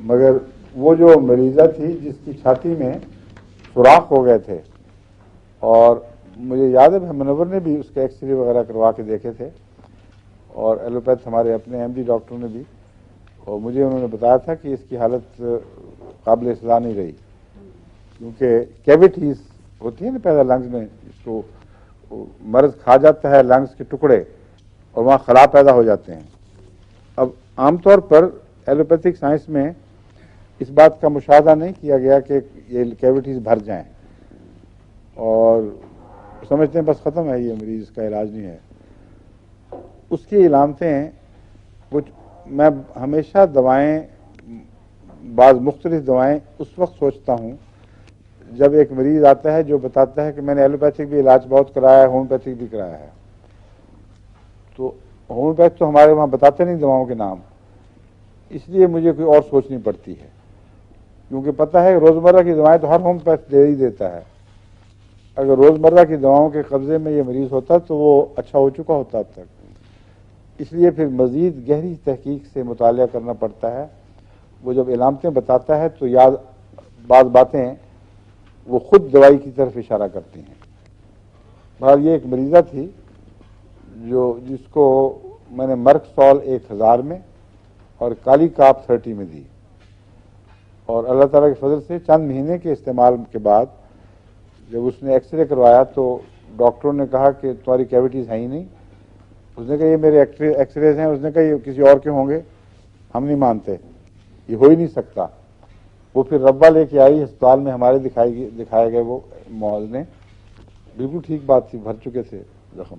مگر وہ جو مریضہ تھی جس کی چھاتی میں سوراخ ہو گئے تھے، اور مجھے یاد ہے منور نے بھی اس کے ایکس رے وغیرہ کروا کے دیکھے تھے، اور ایلوپیتھ ہمارے اپنے ایم ڈی ڈاکٹروں نے بھی، اور مجھے انہوں نے بتایا تھا کہ اس کی حالت قابل اصلاح نہیں رہی، کیونکہ کیوٹیز ہوتی ہیں نا پیدا لنگز میں، اس کو مرض کھا جاتا ہے لنگز کے ٹکڑے اور وہاں خلا پیدا ہو جاتے ہیں۔ اب عام طور پر ایلوپیتھک سائنس میں اس بات کا مشاہدہ نہیں کیا گیا کہ یہ کیوٹیز بھر جائیں، اور سمجھتے ہیں بس ختم ہے یہ مریض، اس کا علاج نہیں ہے۔ اس کی علامتیں کچھ، میں ہمیشہ دوائیں، بعض مختلف دوائیں اس وقت سوچتا ہوں جب ایک مریض آتا ہے جو بتاتا ہے کہ میں نے ایلوپیتھک بھی علاج بہت کرایا ہے، ہومیوپیتھک بھی کرایا ہے۔ تو ہومیوپیتھ تو ہمارے وہاں بتاتے نہیں دواؤں کے نام، اس لیے مجھے کوئی اور سوچنی پڑتی ہے، کیونکہ پتہ ہے روزمرہ کی دوائیں تو ہر ہومیوپیتھ دے ہی دیتا ہے۔ اگر روزمرہ کی دواؤں کے قبضے میں یہ مریض ہوتا تو وہ اچھا ہو چکا ہوتا اب تک۔ اس لیے پھر مزید گہری تحقیق سے مطالعہ کرنا پڑتا ہے۔ وہ جب علامتیں بتاتا ہے تو بعض باتیں وہ خود دوائی کی طرف اشارہ کرتی ہیں۔ بہرحال یہ ایک مریضہ تھی جس کو میں نے مرک سال 1000 میں اور کالی کاپ 30 میں دی، اور اللہ تعالیٰ کے فضل سے چند مہینے کے استعمال کے بعد جب اس نے ایکس رے کروایا تو ڈاکٹروں نے کہا کہ تمہاری کیوٹیز ہیں ہی نہیں۔ اس نے کہا یہ میرے ایکس ریز ہیں، اس نے کہا یہ کسی اور کے ہوں گے، ہم نہیں مانتے، یہ ہو ہی نہیں سکتا۔ وہ پھر ربا لے کے آئی ہسپتال میں، ہمارے دکھائے گئے وہ مال نے، بالکل ٹھیک بات تھی، بھر چکے تھے زخم۔